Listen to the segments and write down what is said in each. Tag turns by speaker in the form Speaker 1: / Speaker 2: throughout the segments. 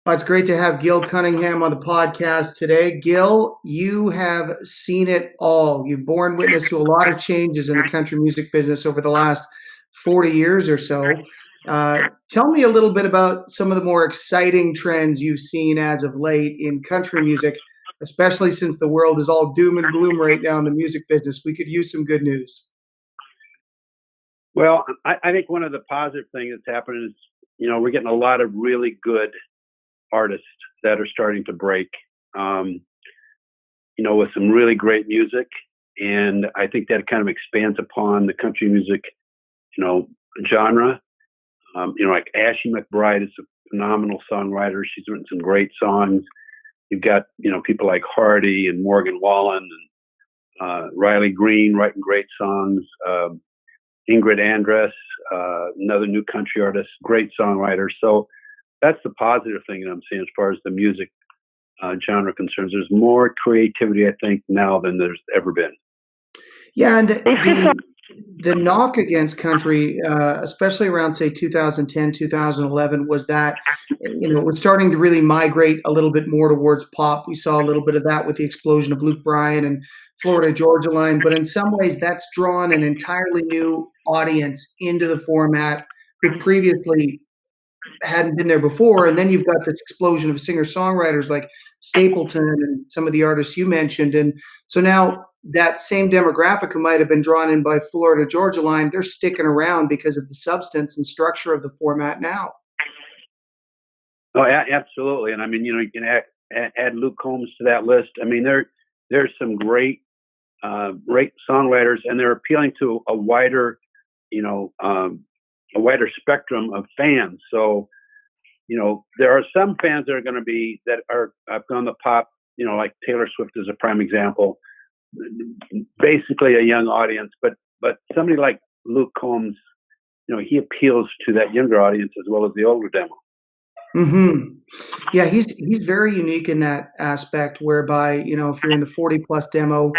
Speaker 1: Well, it's great to have Gil Cunningham on the podcast today. Gil, you have seen it all. You've borne witness to a lot of changes in the country music business over the last 40 years or so. Tell me a little bit about some of the more exciting trends you've seen as of late in country music, especially since the world is all doom and gloom right now in the music business. We could use some good news.
Speaker 2: Well, I think one of the positive things that's happening is, we're getting a lot of really good artists that are starting to break, um, with some really great music. And I think that kind of expands upon the country music, you know, genre. Like Ashley McBryde is a phenomenal songwriter. She's written some great songs. You've got, people like Hardy and Morgan Wallen and Riley Green writing great songs. Ingrid Andress, another new country artist, great songwriter. So that's the positive thing that I'm seeing as far as the music genre concerns. There's more creativity, I think, now than there's ever been.
Speaker 1: Yeah, and the knock against country, especially around say 2010, 2011, was that it was starting to really migrate a little bit more towards pop. We saw a little bit of that with the explosion of Luke Bryan and Florida Georgia Line, but in some ways, that's drawn an entirely new audience into the format who previously hadn't been there before. And then you've got this explosion of singer songwriters like Stapleton and some of the artists you mentioned. And so now that same demographic who might have been drawn in by Florida Georgia Line, they're sticking around because of the substance and structure of the format now.
Speaker 2: Oh, absolutely. And I mean, you can add Luke Combs to that list. I mean, there's some great songwriters, and they're appealing to you know, um, a wider spectrum of fans. So, there are some fans that are have gone the pop. Like Taylor Swift is a prime example. Basically, a young audience, but somebody like Luke Combs, he appeals to that younger audience as well as the older demo.
Speaker 1: Hmm. Yeah, he's very unique in that aspect, whereby if you're in the 40 plus demo,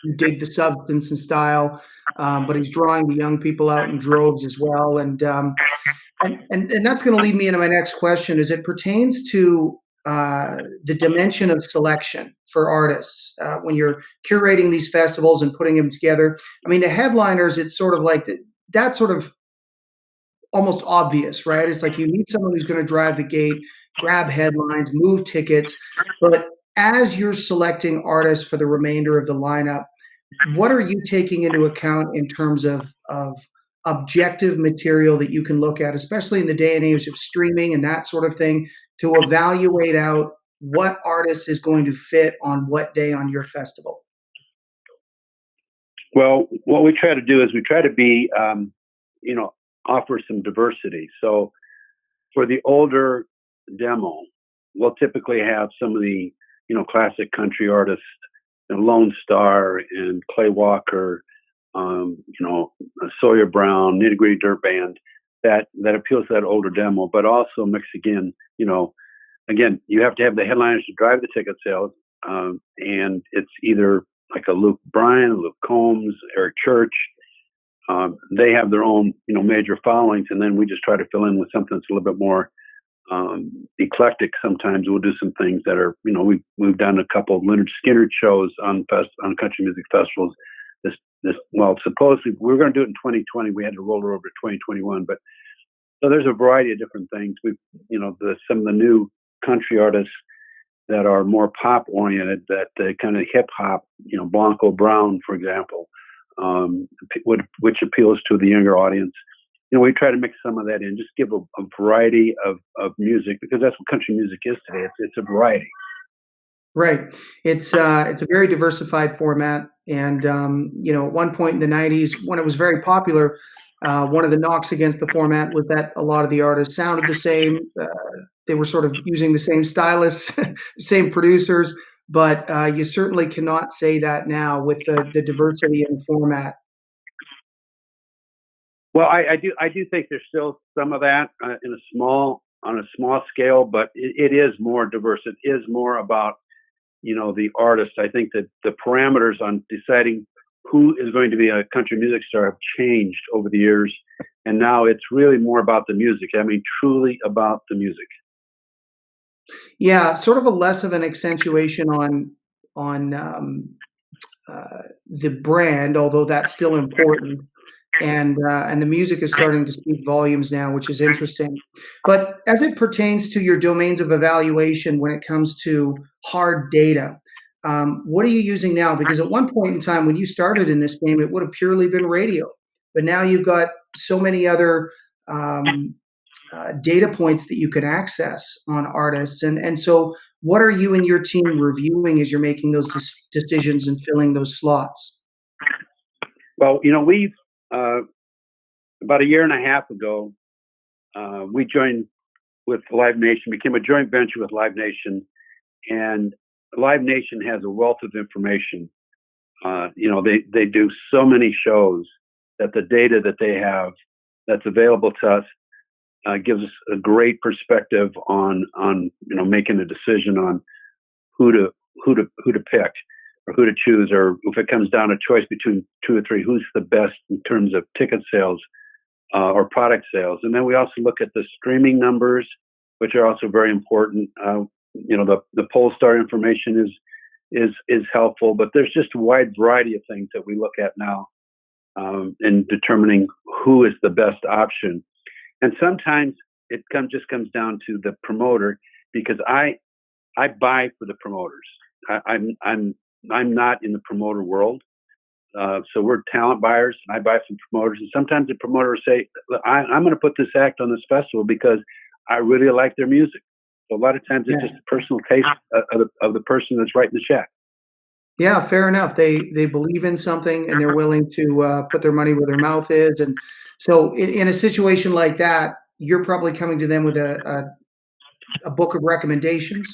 Speaker 1: you dig the substance and style, but he's drawing the young people out in droves as well. And that's going to lead me into my next question as it pertains to the dimension of selection for artists when you're curating these festivals and putting them together. I mean, the headliners, it's sort of like that's sort of almost obvious, right? It's like you need someone who's going to drive the gate, grab headlines, move tickets. But as you're selecting artists for the remainder of the lineup, what are you taking into account in terms of objective material that you can look at, especially in the day and age of streaming and that sort of thing, to evaluate out what artist is going to fit on what day on your festival?
Speaker 2: Well, what we try to do is we try to be, you know, offer some diversity. So for the older demo, we'll typically have some of the, classic country artists, Lone Star and Clay Walker, Sawyer Brown, Nitty Gritty Dirt Band, that appeals to that older demo, but also mix again, you have to have the headliners to drive the ticket sales, and it's either like a Luke Bryan, Luke Combs, Eric Church. They have their own, major followings, and then we just try to fill in with something that's a little bit more eclectic. Sometimes we'll do some things that are, we've done a couple of Leonard Skinner shows on country music festivals. Supposedly we were going to do it in 2020. We had to roll it over to 2021, but so there's a variety of different things. Some of the new country artists that are more pop oriented, that kind of hip hop, Blanco Brown, for example, which appeals to the younger audience. We try to mix some of that in, just give a variety of music, because that's what country music is today. It's a variety.
Speaker 1: Right. It's a very diversified format, and at one point in the '90s, when it was very popular, one of the knocks against the format was that a lot of the artists sounded the same. They were sort of using the same stylists, same producers, but you certainly cannot say that now with the diversity in format.
Speaker 2: Well, I do think there's still some of that on a small scale, but it is more diverse. It is more about the artist. I think that the parameters on deciding who is going to be a country music star have changed over the years, and now it's really more about the music. I mean, truly about the music.
Speaker 1: Yeah, sort of a less of an accentuation on the brand, although that's still important. And the music is starting to speak volumes now, which is interesting. But as it pertains to your domains of evaluation when it comes to hard data, what are you using now? Because at one point in time, when you started in this game, it would have purely been radio. But now you've got so many other um, data points that you can access on artists. And so, what are you and your team reviewing as you're making those decisions and filling those slots?
Speaker 2: Well, we've uh, about a year and a half ago, we joined with Live Nation, became a joint venture with Live Nation, and Live Nation has a wealth of information. They do so many shows that the data that they have that's available to us gives us a great perspective on making a decision on who to pick or who to choose, or if it comes down to choice between two or three, who's the best in terms of ticket sales or product sales. And then we also look at the streaming numbers, which are also very important. The Polestar information is helpful, but there's just a wide variety of things that we look at now in determining who is the best option. And sometimes it just comes down to the promoter, because I buy for the promoters. I'm not in the promoter world. So we're talent buyers, and I buy from promoters. And sometimes the promoters say, I'm going to put this act on this festival because I really like their music. So a lot of times it's just a personal taste of the person that's writing the check.
Speaker 1: Yeah, fair enough. They believe in something and they're willing to put their money where their mouth is. And so, in a situation like that, you're probably coming to them with a book of recommendations,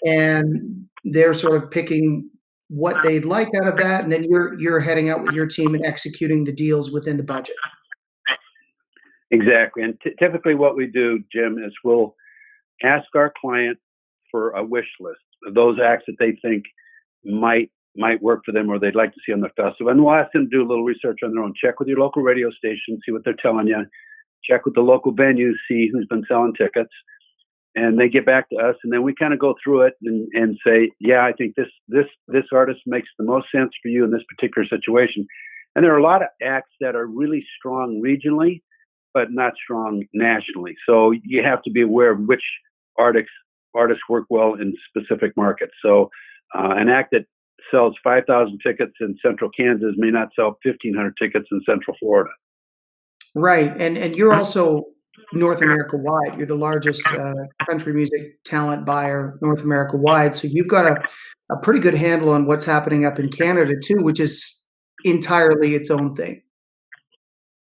Speaker 1: and they're sort of picking what they'd like out of that, and then you're heading out with your team and executing the deals within the budget.
Speaker 2: Exactly. And typically what we do, Jim, is we'll ask our client for a wish list of those acts that they think might work for them or they'd like to see on the festival. And we'll ask them to do a little research on their own. Check with your local radio station, see what they're telling you. Check with the local venues, see who's been selling tickets. And they get back to us, and then we kind of go through it and say, yeah, I think this artist makes the most sense for you in this particular situation. And there are a lot of acts that are really strong regionally, but not strong nationally. So you have to be aware of which artists work well in specific markets. So an act that sells 5,000 tickets in Central Kansas may not sell 1,500 tickets in Central Florida.
Speaker 1: Right, and you're also North America wide. You're the largest country music talent buyer North America wide. So you've got a pretty good handle on what's happening up in Canada too, which is entirely its own thing.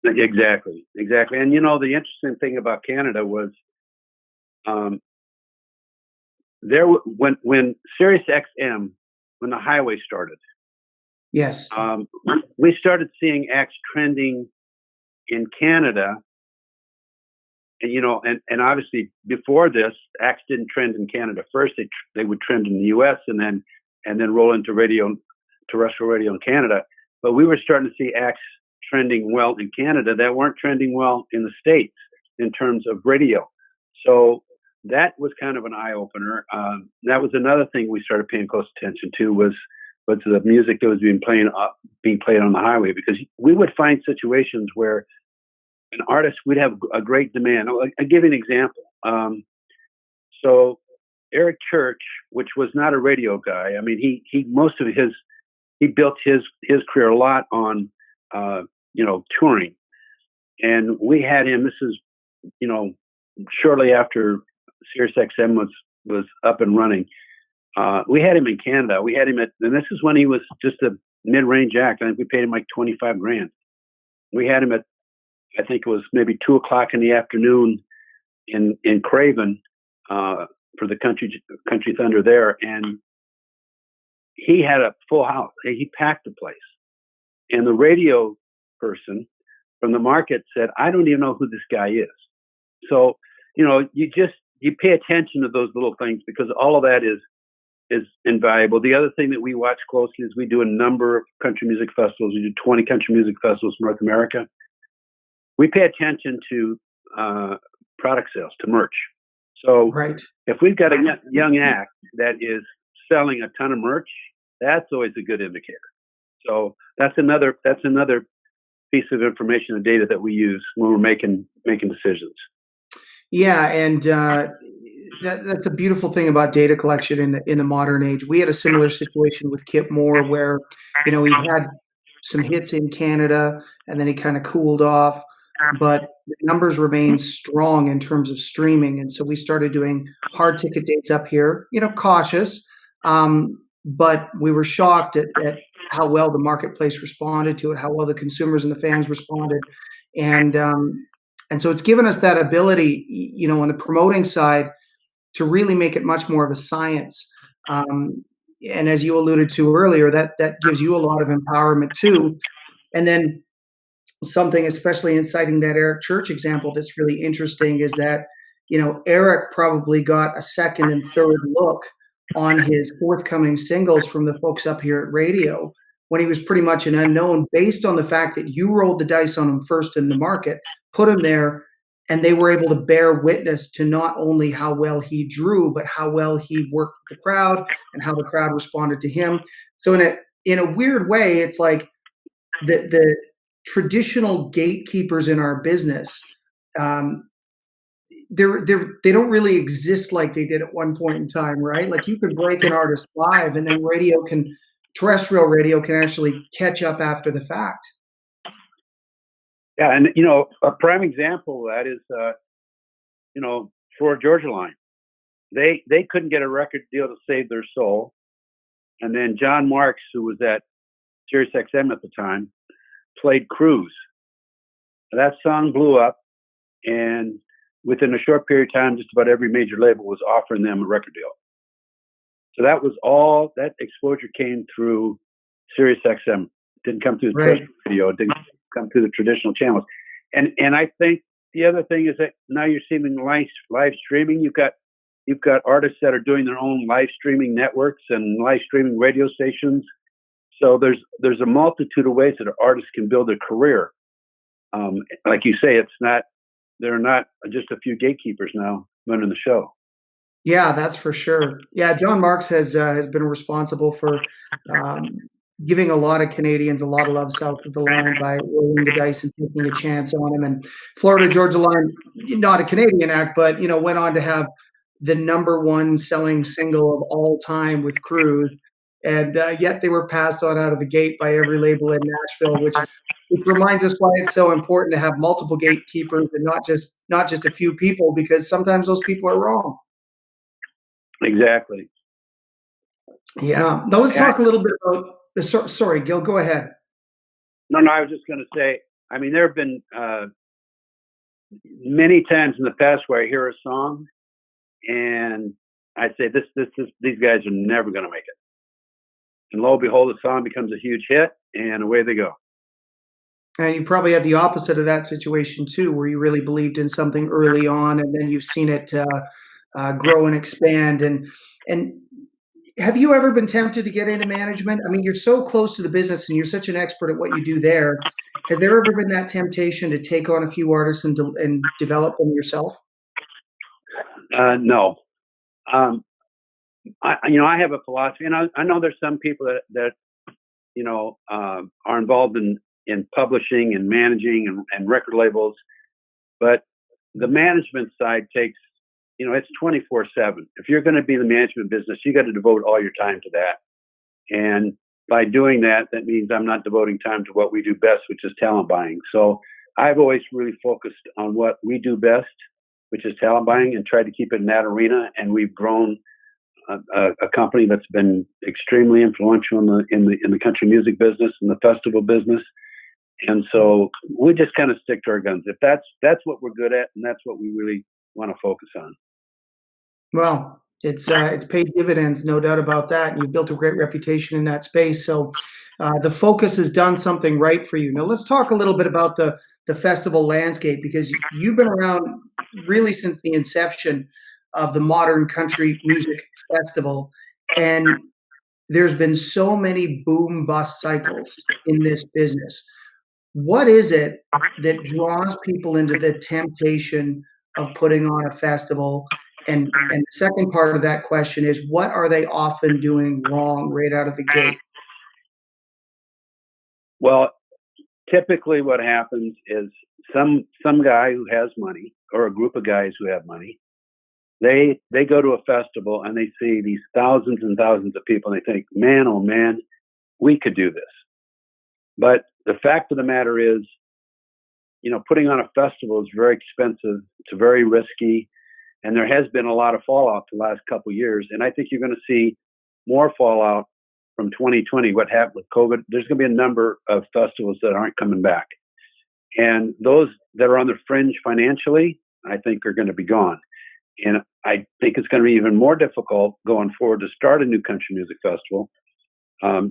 Speaker 2: Exactly. And the interesting thing about Canada was when Sirius XM, when the highway started,
Speaker 1: Yes.
Speaker 2: we started seeing acts trending in Canada. And obviously before this, acts didn't trend in Canada first. They would trend in the U.S. and then roll into terrestrial radio in Canada. But we were starting to see acts trending well in Canada that weren't trending well in the States in terms of radio. So that was kind of an eye opener. That was another thing we started paying close attention to was the music that was being played on the highway, because we would find situations where an artist would have a great demand. I'll give you an example. So Eric Church, which was not a radio guy, I mean, he built his career a lot on touring, and we had him. This is shortly after Sirius XM was up and running. We had him in Canada. We had him and this is when he was just a mid-range act. I think we paid him like $25,000. We had him at, I think it was maybe 2:00 in the afternoon in Craven for the Country Thunder there, and he had a full house. He packed the place, and the radio person from the market said, "I don't even know who this guy is." So you pay attention to those little things, because all of that is invaluable. The other thing that we watch closely is we do a number of country music festivals. We do 20 country music festivals in North America. We pay attention to product sales, to merch. So
Speaker 1: Right.
Speaker 2: if we've got a young act that is selling a ton of merch, that's always a good indicator. So that's another piece of information and data that we use when we're making decisions.
Speaker 1: Yeah, and that's a beautiful thing about data collection in the modern age. We had a similar situation with Kip Moore, where he had some hits in Canada, and then he kind of cooled off, but the numbers remained strong in terms of streaming, and so we started doing hard ticket dates up here. Cautious, but we were shocked at how well the marketplace responded to it, how well the consumers and the fans responded, and so it's given us that ability, on the promoting side, to really make it much more of a science. And as you alluded to earlier, that gives you a lot of empowerment too. And then something, especially in citing that Eric Church example, that's really interesting is that, Eric probably got a second and third look on his forthcoming singles from the folks up here at radio when he was pretty much an unknown, based on the fact that you rolled the dice on him first in the market, put him there, and they were able to bear witness to not only how well he drew, but how well he worked with the crowd and how the crowd responded to him. So in a weird way, it's like the traditional gatekeepers in our business, um, they don't really exist like they did at one point in time, right? Like, you could break an artist live, and then terrestrial radio can actually catch up after the fact.
Speaker 2: Yeah, and a prime example of that is Florida Georgia Line. They couldn't get a record deal to save their soul, and then John Marks, who was at Sirius XM at the time, played Cruise. That song blew up, and within a short period of time, just about every major label was offering them a record deal. So that was all, that exposure came through Sirius XM. Didn't come through the terrestrial radio. It didn't come through the traditional channels. And I think the other thing is that now you're seeing live streaming. You've got artists that are doing their own live streaming networks and live streaming radio stations. So there's a multitude of ways that artists can build their career. Like you say, they're not just a few gatekeepers now running the show.
Speaker 1: Yeah, that's for sure. Yeah, John Marks has been responsible for giving a lot of Canadians a lot of love south of the line by rolling the dice and taking a chance on him. And Florida Georgia Line, not a Canadian act, but went on to have the #1 selling single of all time with Cruise, and yet they were passed on out of the gate by every label in Nashville, which reminds us why it's so important to have multiple gatekeepers and not just a few people, because sometimes those people are wrong.
Speaker 2: Exactly.
Speaker 1: Yeah. Now let's talk a little bit about the. Sorry, Gil, go ahead.
Speaker 2: No, I was just going to say. I mean, there have been many times in the past where I hear a song, and I say, these guys are never going to make it. And lo and behold, the song becomes a huge hit, and away they go.
Speaker 1: And you probably had the opposite of that situation too, where you really believed in something early on, and then you've seen it grow and expand. And have you ever been tempted to get into management? I mean, you're so close to the business, and you're such an expert at what you do there. Has there ever been that temptation to take on a few artists and develop them yourself?
Speaker 2: No. I have a philosophy, and I know there's some people that are involved in publishing and managing and record labels, but the management side takes, it's 24/7. If you're going to be in the management business, you got to devote all your time to that. And by doing that, that means I'm not devoting time to what we do best, which is talent buying. So I've always really focused on what we do best, which is talent buying, and tried to keep it in that arena. And we've grown a company that's been extremely influential in the country music business and the festival business. And so we just kind of stick to our guns. If that's what we're good at, and that's what we really want to focus on.
Speaker 1: Well, it's paid dividends, no doubt about that. And you've built a great reputation in that space. So the focus has done something right for you. Now let's talk a little bit about the festival landscape, because you've been around really since the inception of the Modern Country Music Festival, and there's been so many boom bust cycles in this business. What is it that draws people into the temptation of putting on a festival? And the second part of that question is, what are they often doing wrong right out of the gate?
Speaker 2: Well, typically what happens is some guy who has money or a group of guys who have money, they go to a festival and they see these thousands and thousands of people and they think, man, oh man, we could do this. But the fact of the matter is, putting on a festival is very expensive. It's very risky. And there has been a lot of fallout the last couple of years. And I think you're going to see more fallout from 2020. What happened with COVID, there's going to be a number of festivals that aren't coming back. And those that are on the fringe financially, I think are going to be gone. And I think it's going to be even more difficult going forward to start a new country music festival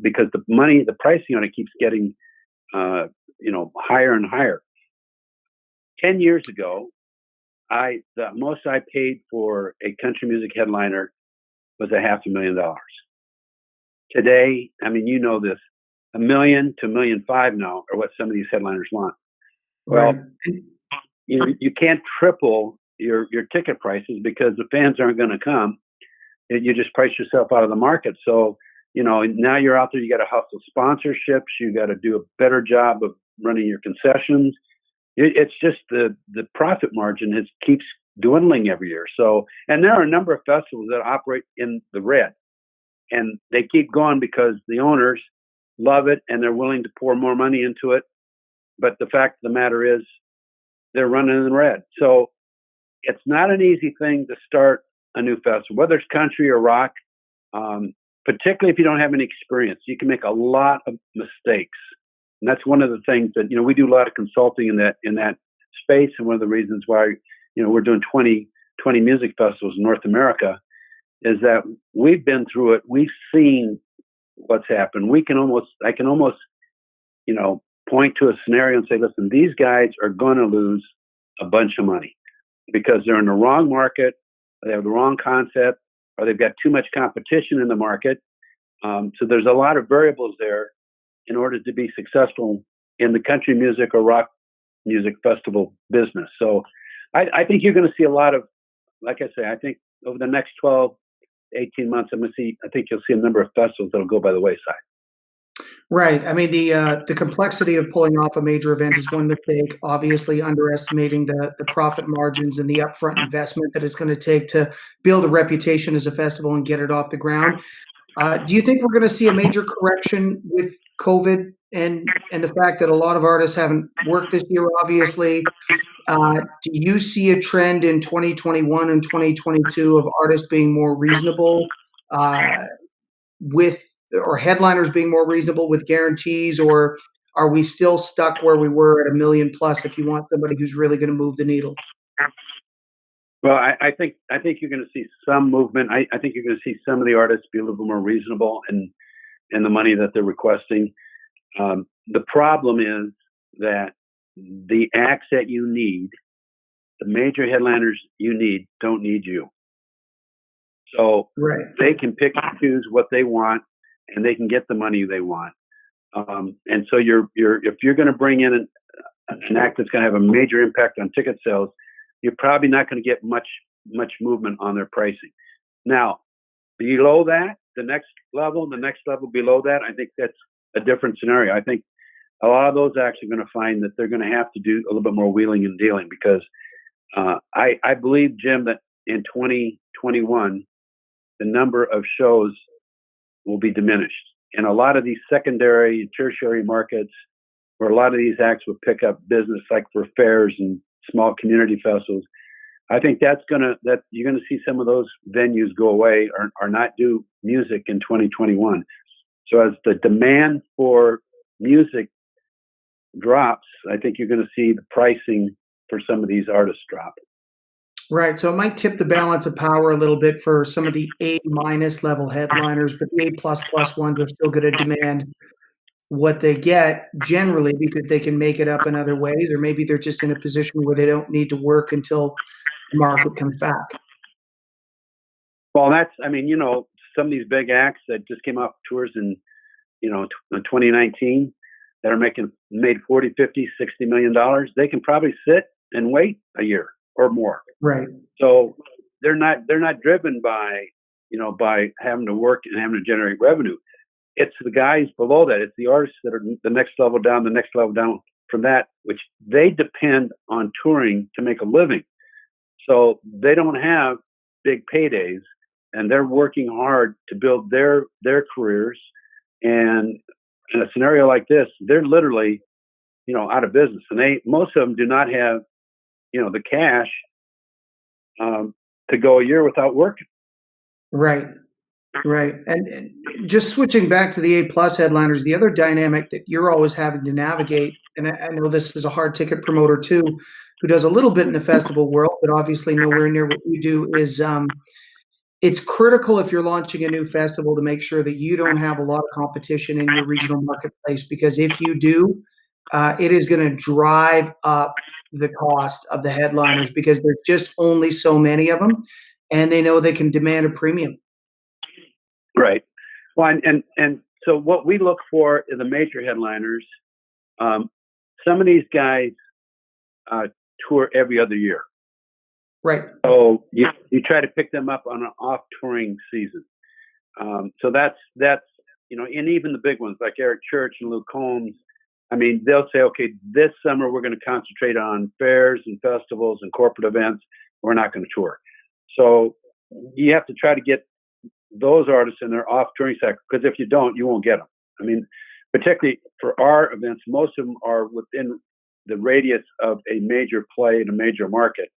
Speaker 2: because the pricing on it keeps getting, higher and higher. 10 years ago, the most I paid for a country music headliner was $500,000. Today, this, $1 million to $1.5 million now are what some of these headliners want. Well, you can't triple your ticket prices because the fans aren't going to come. You just price yourself out of the market. So, now you're out there, you got to hustle sponsorships. You got to do a better job of running your concessions. It's just the profit margin keeps dwindling every year. So, and there are a number of festivals that operate in the red, and they keep going because the owners love it and they're willing to pour more money into it. But the fact of the matter is, they're running in the red. So, it's not an easy thing to start a new festival, whether it's country or rock. Particularly if you don't have any experience, you can make a lot of mistakes. And that's one of the things that, we do a lot of consulting in that space. And one of the reasons why, we're doing 20 music festivals in North America is that we've been through it. We've seen what's happened. I can almost, point to a scenario and say, listen, these guys are going to lose a bunch of money because they're in the wrong market, they have the wrong concept, or they've got too much competition in the market. So there's a lot of variables there in order to be successful in the country music or rock music festival business. So I think you're going to see a lot of, like I say, I think over the next 12, 18 months, I think you'll see a number of festivals that'll go by the wayside.
Speaker 1: Right. The complexity of pulling off a major event is one mistake, obviously underestimating the profit margins and the upfront investment that it's going to take to build a reputation as a festival and get it off the ground. Do you think we're going to see a major correction with COVID and the fact that a lot of artists haven't worked this year, obviously? Do you see a trend in 2021 and 2022 of artists being more reasonable or headliners being more reasonable with guarantees, or are we still stuck where we were at $1 million plus if you want somebody who's really going to move the needle?
Speaker 2: Well, I think you're going to see some movement. I think you're going to see some of the artists be a little bit more reasonable in the money that they're requesting. The problem is that the acts that you need, the major headliners you need, don't need you. So They can pick and choose what they want, and they can get the money they want. And so if you're going to bring in an act that's going to have a major impact on ticket sales, you're probably not going to get much movement on their pricing. Now, below that, the next level below that, I think that's a different scenario. I think a lot of those acts are going to find that they're going to have to do a little bit more wheeling and dealing because I believe, Jim, that in 2021, the number of shows will be diminished. And a lot of these secondary and tertiary markets where a lot of these acts would pick up business, like for fairs and small community festivals, I think you're going to see some of those venues go away or not do music in 2021. So as the demand for music drops, I think you're going to see the pricing for some of these artists drop.
Speaker 1: Right. So it might tip the balance of power a little bit for some of the A- level headliners, but the A++ ones are still going to demand what they get generally because they can make it up in other ways, or maybe they're just in a position where they don't need to work until the market comes back.
Speaker 2: Well, some of these big acts that just came off tours in 2019 that are made 40, 50, $60 million, they can probably sit and wait a year or more.
Speaker 1: Right.
Speaker 2: So they're not driven by by having to work and having to generate revenue. It's the guys below that. It's the artists that are the next level down, the next level down from that, which they depend on touring to make a living. So they don't have big paydays, and they're working hard to build their careers. And in a scenario like this, they're literally out of business, and most of them do not have the cash to go a year without working.
Speaker 1: Right. Right. And just switching back to the A-plus headliners, the other dynamic that you're always having to navigate, and I know this is a hard ticket promoter too, who does a little bit in the festival world, but obviously nowhere near what you do, is it's critical if you're launching a new festival to make sure that you don't have a lot of competition in your regional marketplace, because if you do, it is going to drive up the cost of the headliners because there's just only so many of them, and they know they can demand a premium.
Speaker 2: Right. Well, and so what we look for in the major headliners, some of these guys tour every other year.
Speaker 1: Right.
Speaker 2: So you try to pick them up on an off touring season. So that's and even the big ones like Eric Church and Luke Combs. I mean, they'll say, okay, this summer we're going to concentrate on fairs and festivals and corporate events. We're not going to tour. So you have to try to get those artists in their off touring cycle, because if you don't, you won't get them. I mean, particularly for our events, most of them are within the radius of a major play in a major market.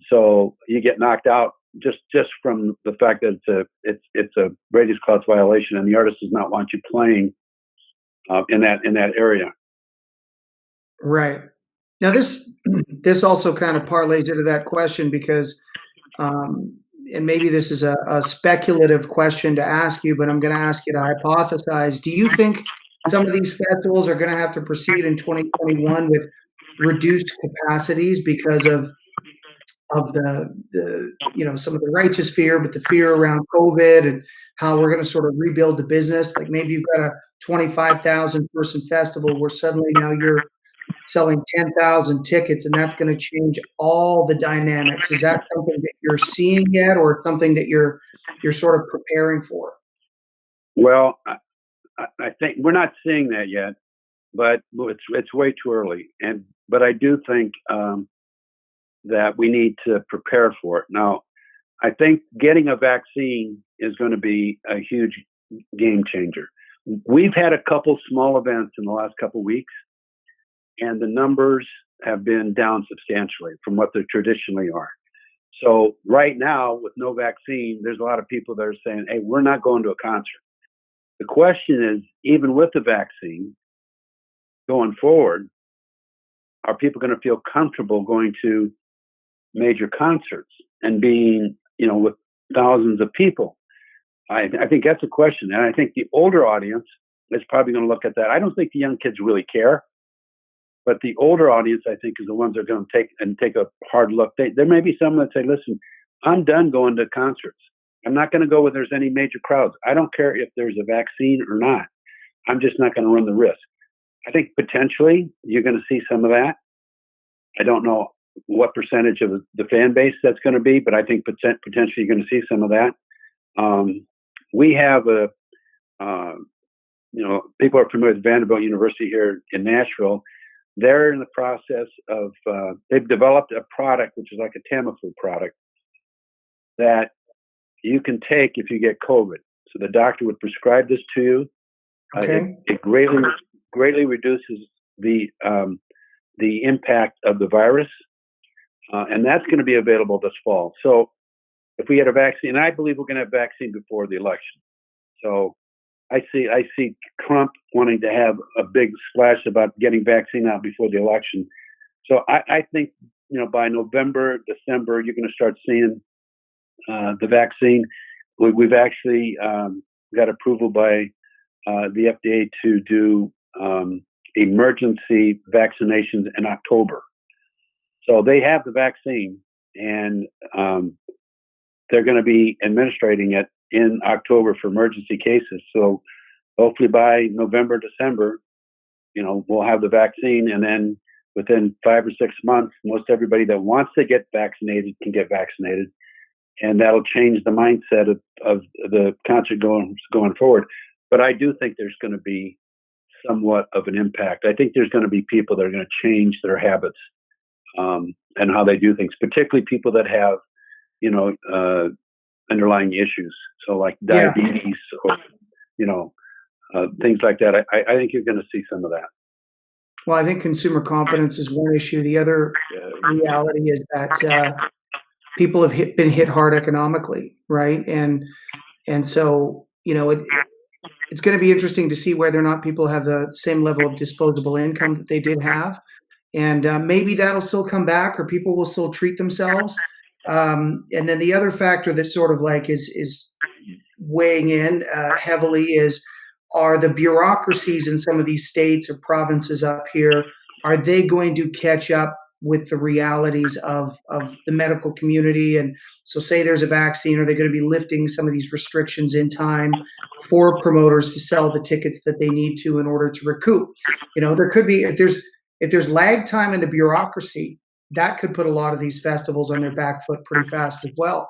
Speaker 2: So you get knocked out just from the fact that it's a radius clause violation, and the artist does not want you playing in that area.
Speaker 1: Right. Now this also kind of parlays into that question because, and maybe this is a speculative question to ask you, but I'm going to ask you to hypothesize. Do you think some of these festivals are going to have to proceed in 2021 with reduced capacities because of the some of the righteous fear, but the fear around COVID and how we're going to sort of rebuild the business? Like maybe you've got a 25,000 person festival where suddenly now you're selling 10,000 tickets, and that's going to change all the dynamics. Is that something that you're seeing yet, or something that you're sort of preparing for?
Speaker 2: Well, I think we're not seeing that yet, but it's way too early. But I do think that we need to prepare for it. Now, I think getting a vaccine is going to be a huge game changer. We've had a couple small events in the last couple weeks, and the numbers have been down substantially from what they traditionally are. So right now, with no vaccine, there's a lot of people that are saying, hey, we're not going to a concert. The question is, even with the vaccine going forward, are people going to feel comfortable going to major concerts and being, with thousands of people? I think that's a question. And I think the older audience is probably going to look at that. I don't think the young kids really care. But the older audience, I think, is the ones that are going to take a hard look. There may be some that say, listen, I'm done going to concerts. I'm not going to go where there's any major crowds. I don't care if there's a vaccine or not. I'm just not going to run the risk. I think potentially you're going to see some of that. I don't know what percentage of the fan base that's going to be, but I think potentially you're going to see some of that. We have people are familiar with Vanderbilt University here in Nashville. They're in the process of, they've developed a product, which is like a Tamiflu product that you can take if you get COVID. So the doctor would prescribe this to you.
Speaker 1: Okay.
Speaker 2: It greatly reduces the impact of the virus. And that's going to be available this fall. So if we had a vaccine, I believe we're going to have a vaccine before the election. So I see Trump wanting to have a big splash about getting vaccine out before the election. So I think, by November, December, you're going to start seeing the vaccine. We've actually got approval by the FDA to do emergency vaccinations in October. So they have the vaccine, and they're going to be administrating it in October for emergency cases. So hopefully by November, December, we'll have the vaccine, and then within 5 or 6 months, most everybody that wants to get vaccinated can get vaccinated. and that'll change the mindset of the concert going forward. But I do think there's going to be somewhat of an impact. I think there's going to be people that are going to change their habits and how they do things, particularly people that have, underlying issues. So like diabetes or, things like that. I think you're going to see some of that.
Speaker 1: Well, I think consumer confidence is one issue. The other reality is that people have been hit hard economically, right? And so it's going to be interesting to see whether or not people have the same level of disposable income that they did have, and maybe that'll still come back, or people will still treat themselves. And then the other factor that sort of like is weighing in heavily are the bureaucracies in some of these states or provinces up here, are they going to catch up with the realities of the medical community? And so say there's a vaccine, are they going to be lifting some of these restrictions in time for promoters to sell the tickets that they need to in order to recoup? There could be, if there's lag time in the bureaucracy, that could put a lot of these festivals on their back foot pretty fast as well.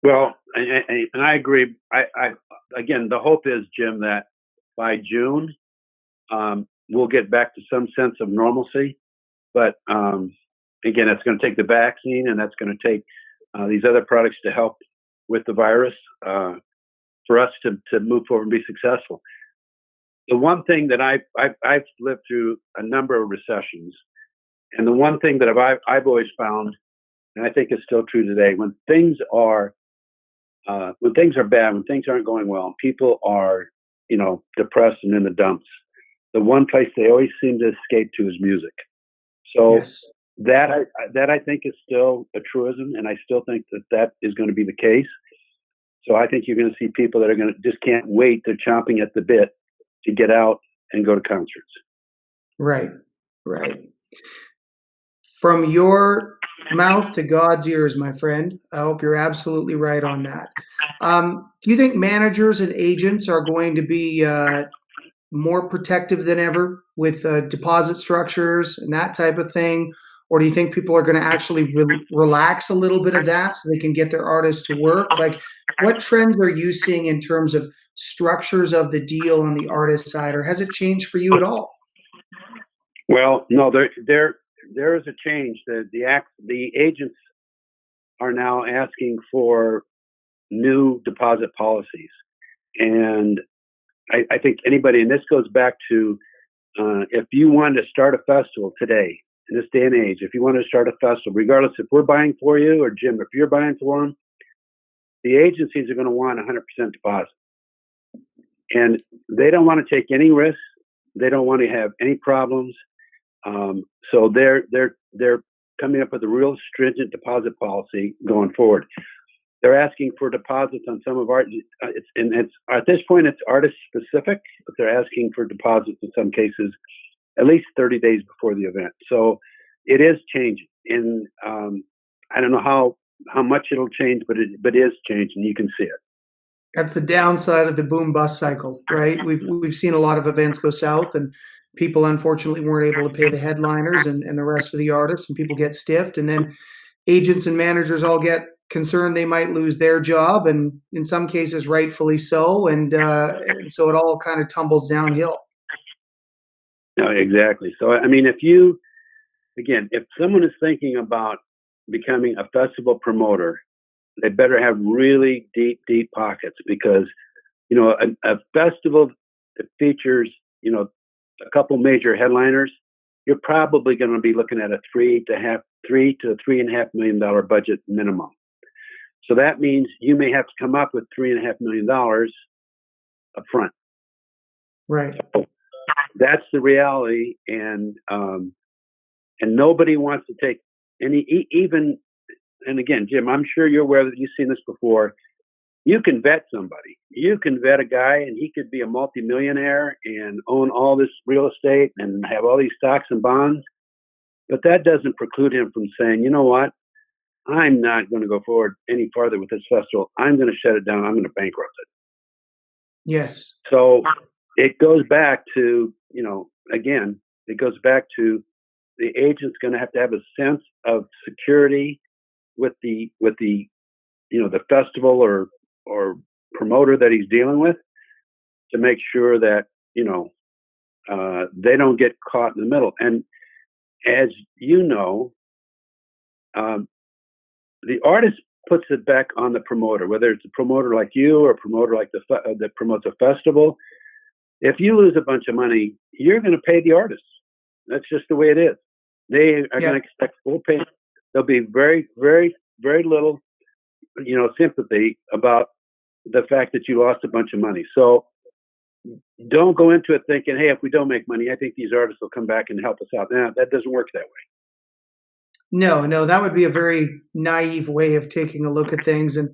Speaker 2: Well, and I agree. Again, the hope is, Jim, that by June, we'll get back to some sense of normalcy. But again, it's going to take the vaccine, and that's going to take these other products to help with the virus for us to move forward and be successful. The one thing that I've lived through a number of recessions, and the one thing that I've always found, and I think is still true today, when things are bad, when things aren't going well, people are depressed and in the dumps, the one place they always seem to escape to is music. So
Speaker 1: Yes.
Speaker 2: that I think is still a truism, and I still think that is going to be the case. So I think you're going to see people that are going to just can't wait. They're chomping at the bit to get out and go to concerts.
Speaker 1: Right. From your mouth to God's ears, my friend. I hope you're absolutely right on that. Do you think managers and agents are going to be more protective than ever with deposit structures and that type of thing? Or do you think people are going to actually relax a little bit of that so they can get their artists to work? Like, what trends are you seeing in terms of structures of the deal on the artist side, or has it changed for you at all?
Speaker 2: Well, no, there is a change. The agents are now asking for new deposit policies, and I think anybody, and this goes back to if you wanted to start a festival today, in this day and age, if you wanted to start a festival, regardless if we're buying for you or Jim, if you're buying for them, the agencies are going to want 100% deposit, and they don't want to take any risks. They don't want to have any problems. So they're coming up with a real stringent deposit policy going forward. They're asking for deposits on some of our. It's at this point it's artist specific, but they're asking for deposits in some cases at least 30 days before the event. So it is changing, and I don't know how much it'll change, but it is changing. You can see it.
Speaker 1: That's the downside of the boom bust cycle, right? We've seen a lot of events go south, and people unfortunately weren't able to pay the headliners and the rest of the artists, and people get stiffed, and then agents and managers all get concerned they might lose their job, and in some cases rightfully so, and so it all kind of tumbles downhill.
Speaker 2: No, exactly. So I mean, if someone is thinking about becoming a festival promoter, they better have really deep pockets, because a festival that features a couple major headliners, you're probably going to be looking at a $3 to $3.5 million budget minimum. So that means you may have to come up with $3.5 million up front.
Speaker 1: Right.
Speaker 2: So that's the reality, and nobody wants to take any even. And again, Jim, I'm sure you're aware that you've seen this before. You can vet somebody. You can vet a guy, and he could be a multimillionaire and own all this real estate and have all these stocks and bonds. But that doesn't preclude him from saying, you know what, I'm not going to go forward any farther with this festival. I'm going to shut it down. I'm going to bankrupt it.
Speaker 1: Yes.
Speaker 2: So it goes back to, again, it goes back to the agent's going to have a sense of security with the the festival or promoter that he's dealing with to make sure that they don't get caught in the middle. And as you know, the artist puts it back on the promoter, whether it's a promoter like you or a promoter like that promotes a festival. If you lose a bunch of money, you're going to pay the artist. That's just the way it is. They are going to expect full payment. There'll be very, very, very little, sympathy about the fact that you lost a bunch of money. So don't go into it thinking, hey, if we don't make money, I think these artists will come back and help us out. Now, that doesn't work that way.
Speaker 1: No, that would be a very naive way of taking a look at things. And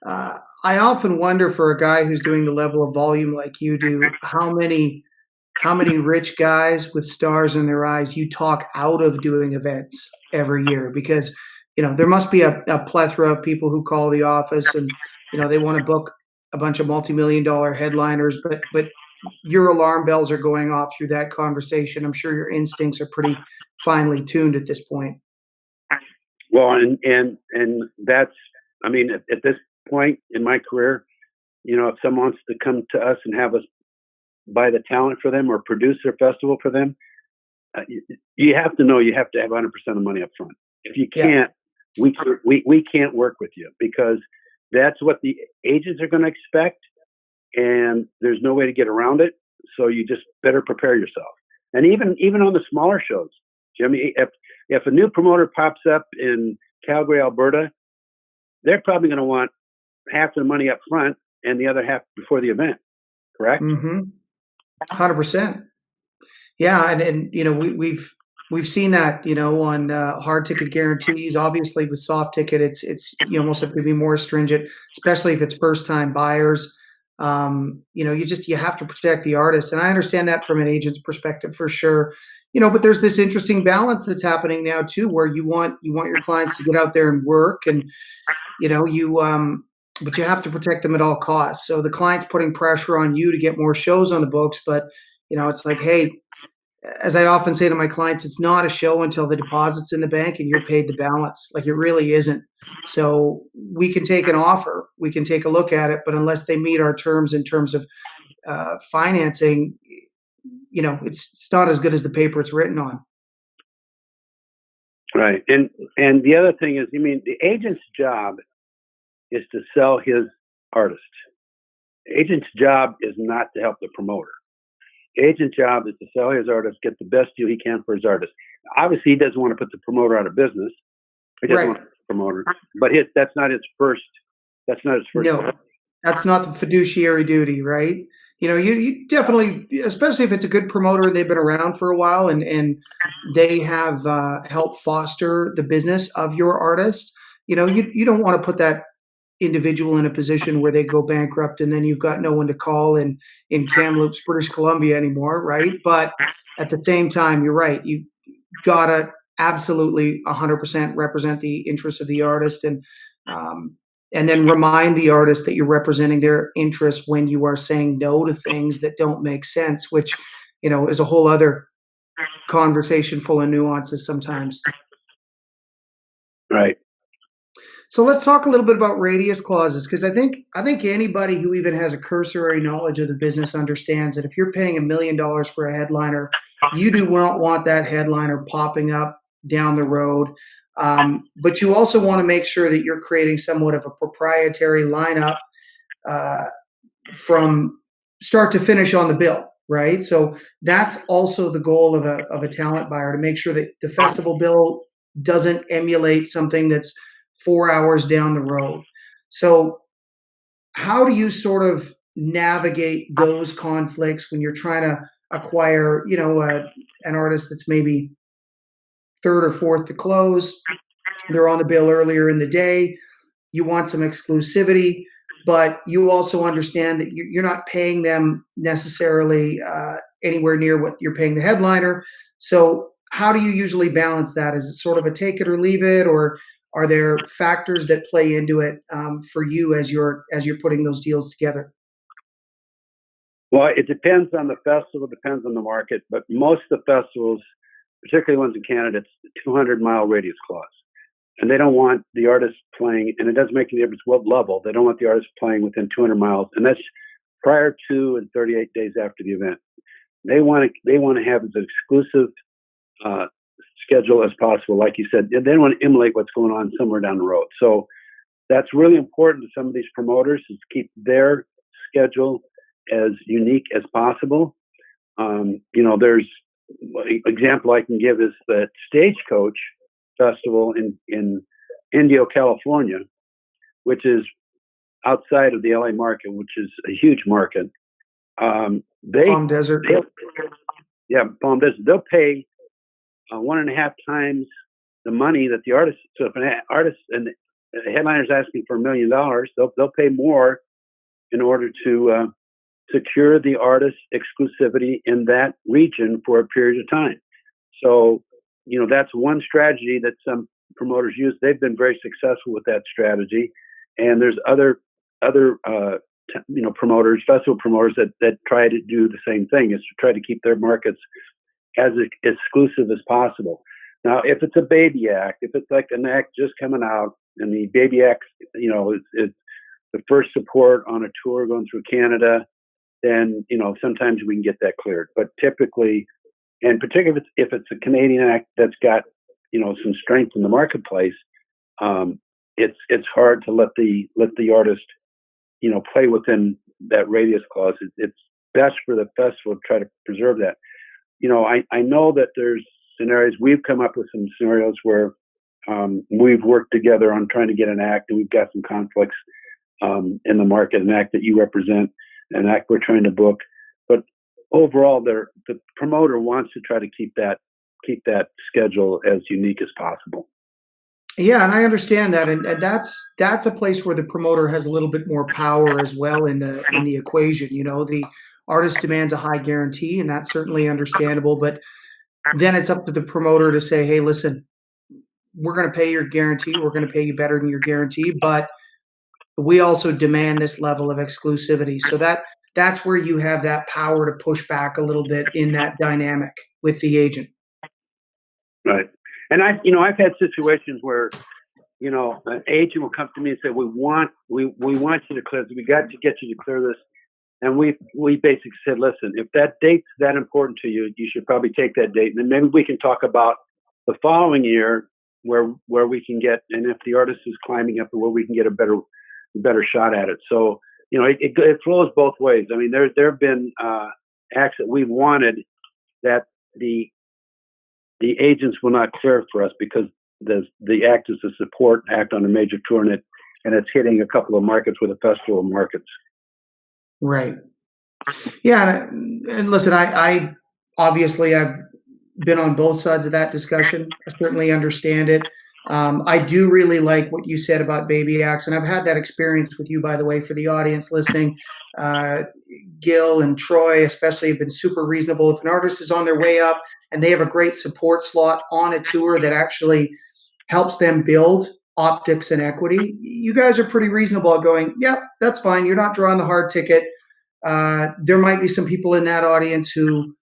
Speaker 1: I often wonder, for a guy who's doing the level of volume like you do, how many rich guys with stars in their eyes you talk out of doing events every year. Because there must be a plethora of people who call the office and they want to book a bunch of multi-million-dollar headliners, but your alarm bells are going off through that conversation. I'm sure your instincts are pretty finely tuned at this point.
Speaker 2: Well, and that's, I mean, at this point in my career, if someone wants to come to us and have us buy the talent for them or produce their festival for them, you have to know you have to have 100% of the money up front. If you can't, we can't work with you, because that's what the agents are going to expect, and there's no way to get around it. So you just better prepare yourself. And even on the smaller shows, Jimmy, if a new promoter pops up in Calgary, Alberta, they're probably going to want half the money up front and the other half before the event. Correct?
Speaker 1: 100%. Yeah, and we've seen that on hard ticket guarantees. Obviously, with soft ticket, it's you almost have to be more stringent, especially if it's first time buyers. You have to protect the artist, and I understand that from an agent's perspective for sure. But there's this interesting balance that's happening now too, where you want your clients to get out there and work, and but you have to protect them at all costs. So the client's putting pressure on you to get more shows on the books, but it's like, hey, as I often say to my clients, it's not a show until the deposit's in the bank and you're paid the balance. Like, it really isn't. So we can take an offer, we can take a look at it, but unless they meet our terms in terms of financing, it's not as good as the paper it's written on.
Speaker 2: Right. And the other thing is, the agent's job is to sell his artist. The agent's job is not to help the promoter. The agent's job is to sell his artist, get the best deal he can for his artist. Obviously, he doesn't want to put the promoter out of business. He doesn't want the promoter, but that's not his first.
Speaker 1: No, that's not the fiduciary duty, right? You definitely, especially if it's a good promoter and they've been around for a while and they have helped foster the business of your artist. You don't want to put that individual in a position where they go bankrupt and then you've got no one to call in Kamloops, British Columbia anymore, right? But at the same time, you're right. You gotta absolutely 100% represent the interests of the artist, and then remind the artist that you're representing their interests when you are saying no to things that don't make sense, which is a whole other conversation full of nuances sometimes.
Speaker 2: Right.
Speaker 1: So let's talk a little bit about radius clauses, because I think anybody who even has a cursory knowledge of the business understands that if you're paying $1 million for a headliner, you do not want that headliner popping up down the road. But you also want to make sure that you're creating somewhat of a proprietary lineup from start to finish on the bill, right? So that's also the goal of a talent buyer, to make sure that the festival bill doesn't emulate something that's 4 hours down the road. So how do you sort of navigate those conflicts when you're trying to acquire, an artist that's maybe third or fourth to close? They're on the bill earlier in the day. You want some exclusivity, but you also understand that you're not paying them necessarily anywhere near what you're paying the headliner. So how do you usually balance that? Is it sort of a take it or leave it, or are there factors that play into it for you as you're putting those deals together?
Speaker 2: Well, it depends on the festival, depends on the market, but most of the festivals, particularly ones in Canada, it's the 200-mile radius clause. and they don't want the artist playing, and it doesn't make any difference what level. They don't want the artist playing within 200 miles, and that's prior to and 38 days after the event. They want to have as exclusive schedule as possible, like you said. They don't want to emulate what's going on somewhere down the road. So that's really important to some of these promoters, is to keep their schedule as unique as possible. There's example I can give is the Stagecoach Festival in Indio, California, which is outside of the LA market, which is a huge market.
Speaker 1: Palm Desert.
Speaker 2: Palm Desert. They'll pay 1.5 times the money that the artist. So if an artist and the headliner's asking for $1 million, they'll pay more in order to secure the artist's exclusivity in that region for a period of time. So, that's one strategy that some promoters use. They've been very successful with that strategy. And there's other promoters, festival promoters that try to do the same thing, is to try to keep their markets as exclusive as possible. Now, if it's a baby act, if it's like an act just coming out, and the baby act, is the first support on a tour going through Canada, then, sometimes we can get that cleared. But typically, and particularly if it's a Canadian act that's got, some strength in the marketplace, it's hard to let the artist, play within that radius clause. It's best for the festival to try to preserve that. I know that there's scenarios, we've come up with some scenarios where we've worked together on trying to get an act, and we've got some conflicts in the market, an act that you represent, an act we're trying to book. But overall, the promoter wants to try to keep that schedule as unique as possible.
Speaker 1: Yeah, and I understand that, and that's a place where the promoter has a little bit more power as well in the equation. The artist demands a high guarantee, and that's certainly understandable. But then it's up to the promoter to say, "Hey, listen, we're going to pay your guarantee. We're going to pay you better than your guarantee, but we also demand this level of exclusivity." So that's where you have that power to push back a little bit in that dynamic with the agent.
Speaker 2: Right. And I've had situations where, an agent will come to me and say, we want you to clear this. We got to get you to clear this. And we basically said, listen, if that date's that important to you, you should probably take that date. And then maybe we can talk about the following year where we can get, and if the artist is climbing up, where we can get a better shot at it. So, it flows both ways. I mean, there have been acts that we've wanted that the agents will not clear for us because the act is a support act on a major tour, and it's hitting a couple of markets with a festival markets.
Speaker 1: Right. Yeah, and listen, I obviously I've been on both sides of that discussion. I certainly understand it. I do really like what you said about baby acts, and I've had that experience with you, by the way, for the audience listening. Gil and Troy especially have been super reasonable. If an artist is on their way up and they have a great support slot on a tour that actually helps them build optics and equity, you guys are pretty reasonable at going, yep, that's fine. You're not drawing the hard ticket. There might be some people in that audience who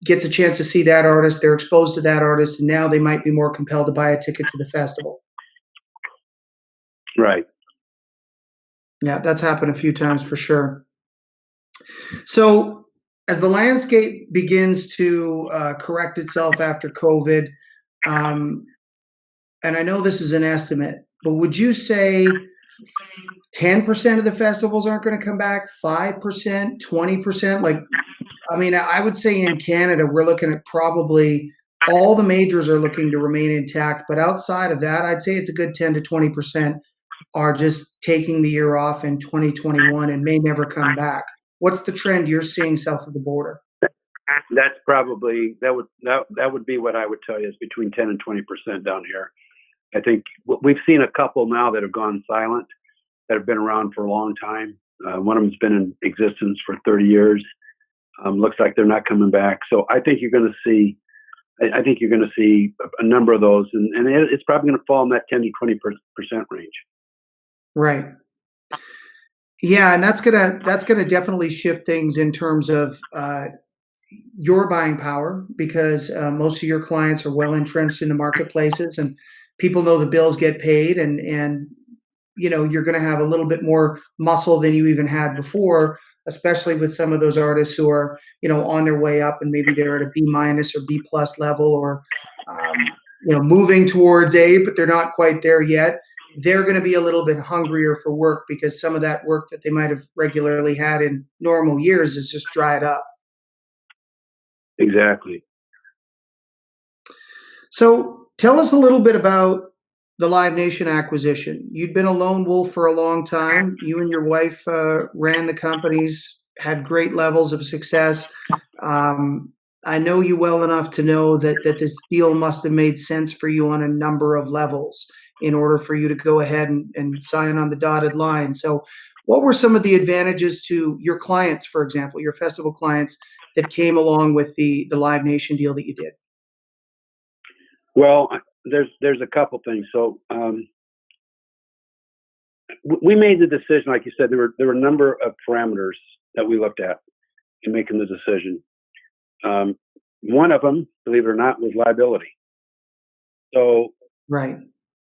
Speaker 1: gets a chance to see that artist. They're exposed to that artist, and now they might be more compelled to buy a ticket to the festival.
Speaker 2: Right.
Speaker 1: Yeah, that's happened a few times for sure. So as the landscape begins to correct itself after COVID, and I know this is an estimate, but would you say 10% of the festivals aren't going to come back, 5%, 20%? I would say in Canada, we're looking at probably all the majors are looking to remain intact. But outside of that, I'd say it's a good 10 to 20% are just taking the year off in 2021 and may never come back. What's the trend you're seeing south of the border?
Speaker 2: That's probably, that would be what I would tell you, is between 10 and 20% down here. I think we've seen a couple now that have gone silent, that have been around for a long time. One of them's been in existence for 30 years. Looks like they're not coming back. So I think you're going to see, a number of those, and it's probably going to fall in that 10 to 20% range.
Speaker 1: Right. Yeah, and that's gonna definitely shift things in terms of your buying power, because most of your clients are well entrenched in the marketplaces, and people know the bills get paid, and you're going to have a little bit more muscle than you even had before, especially with some of those artists who are on their way up, and maybe they're at a B minus or B plus level, or moving towards A, but they're not quite there yet. They're going to be a little bit hungrier for work because some of that work that they might have regularly had in normal years is just dried up.
Speaker 2: Exactly.
Speaker 1: So tell us a little bit about the Live Nation acquisition. You'd been a lone wolf for a long time. You and your wife ran the companies, had great levels of success. I know you well enough to know that this deal must have made sense for you on a number of levels in order for you to go ahead and sign on the dotted line. So what were some of the advantages to your clients, for example, your festival clients, that came along with the Live Nation deal that you did?
Speaker 2: Well, there's a couple things. So we made the decision, like you said, there were a number of parameters that we looked at in making the decision. One of them, believe it or not, was liability. So
Speaker 1: Right.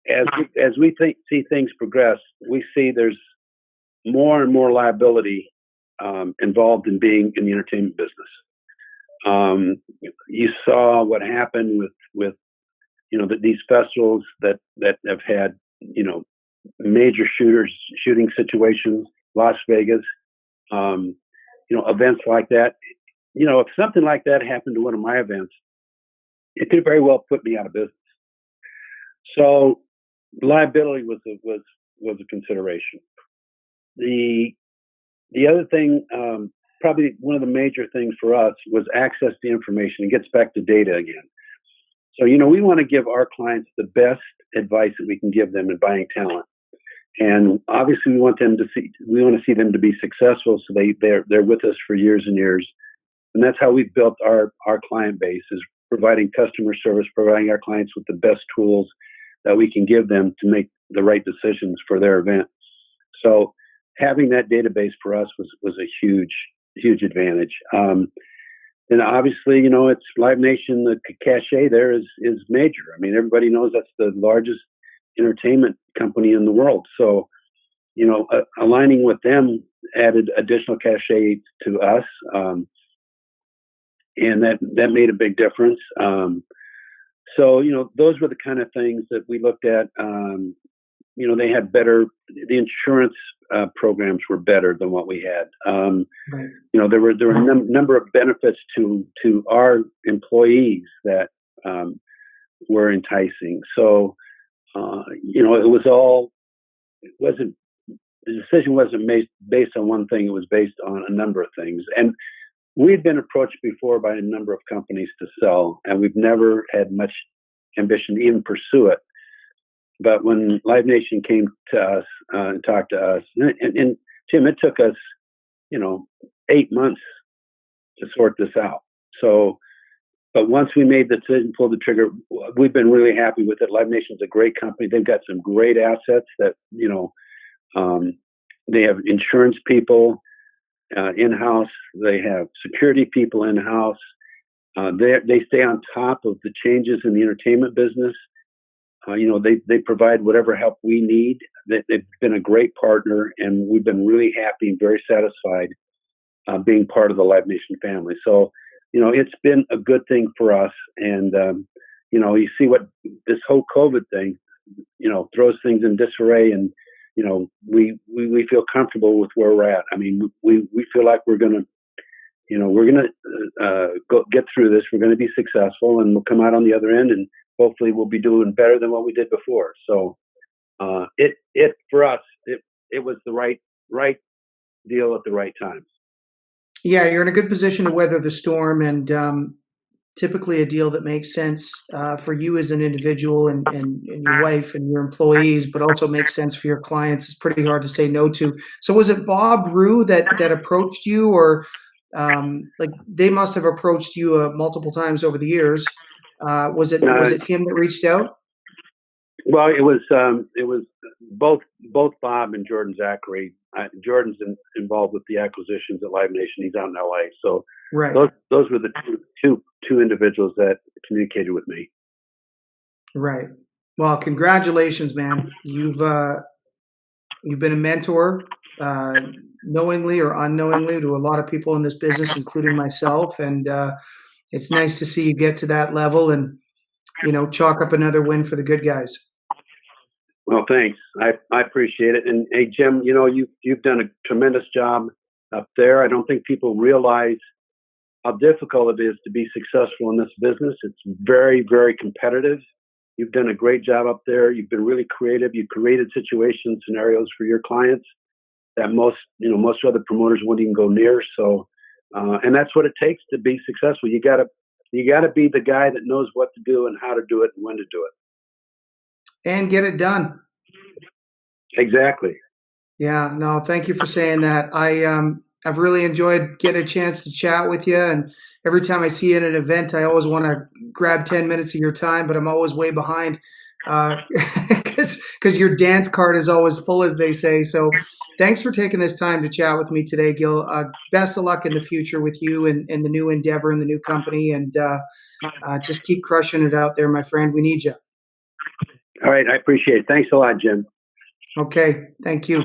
Speaker 2: as we see things progress, we see there's more and more liability involved in being in the entertainment business. You saw what happened with these festivals that have had major shooting situations, Las Vegas, events like that. If something like that happened to one of my events, it could very well put me out of business. So liability was a consideration. The other thing, probably one of the major things for us, was access to information. It gets back to data again. So, we want to give our clients the best advice that we can give them in buying talent. And obviously we want to see them to be successful. So they're with us for years and years. And that's how we've built our client base, is providing customer service, providing our clients with the best tools that we can give them to make the right decisions for their event. So having that database for us was a huge advantage. And obviously, it's Live Nation. The cachet there is major. I mean, everybody knows that's the largest entertainment company in the world. So, aligning with them added additional cachet to us, and that made a big difference. So, those were the kind of things that we looked at. They had the insurance programs were better than what we had.
Speaker 1: Right.
Speaker 2: There were a number of benefits to our employees that were enticing. So, the decision wasn't based on one thing. It was based on a number of things. And we'd been approached before by a number of companies to sell, and we've never had much ambition to even pursue it. But when Live Nation came to us and talked to us, and Tim, it took us, 8 months to sort this out. So, but once we made the decision, pulled the trigger, we've been really happy with it. Live Nation's a great company. They've got some great assets that, they have insurance people in-house. They have security people in-house. They stay on top of the changes in the entertainment business. They provide whatever help we need. They've been a great partner, and we've been really happy and very satisfied being part of the Live Nation family. So, it's been a good thing for us. And, you see what this whole COVID thing, throws things in disarray, and, we feel comfortable with where we're at. I mean, we feel like we're going to, go get through this. We're going to be successful, and we'll come out on the other end, and hopefully we'll be doing better than what we did before. So, for us, it was the right deal at the right time.
Speaker 1: Yeah, you're in a good position to weather the storm, and typically a deal that makes sense for you as an individual and your wife and your employees, but also makes sense for your clients. It's pretty hard to say no to. So was it Bob Rue that approached you, or they must have approached you multiple times over the years? Was it him that reached out?
Speaker 2: Well, it was both Bob and Jordan Zachary. Jordan's involved with the acquisitions at Live Nation. He's out in LA. So
Speaker 1: right.
Speaker 2: Those were the two individuals that communicated with me.
Speaker 1: Right. Well, congratulations, man. You've been a mentor, uh, knowingly or unknowingly, to a lot of people in this business, including myself. And it's nice to see you get to that level and chalk up another win for the good guys.
Speaker 2: Well, thanks. I appreciate it. And hey, Jim, you've done a tremendous job up there. I don't think people realize how difficult it is to be successful in this business. It's very, very competitive. You've done a great job up there. You've been really creative. You've created situation scenarios for your clients that most other promoters wouldn't even go near. So, and that's what it takes to be successful. You gotta be the guy that knows what to do and how to do it and when to do it.
Speaker 1: And get it done.
Speaker 2: Exactly.
Speaker 1: Yeah, no, thank you for saying that. I've really enjoyed getting a chance to chat with you, and every time I see you at an event, I always want to grab 10 minutes of your time, but I'm always way behind because your dance card is always full, as they say. So, thanks for taking this time to chat with me today, Gil. Best of luck in the future with you and the new endeavor and the new company, and just keep crushing it out there, my friend. We need you.
Speaker 2: All right. I appreciate it. Thanks a lot, Jim.
Speaker 1: Okay, thank you.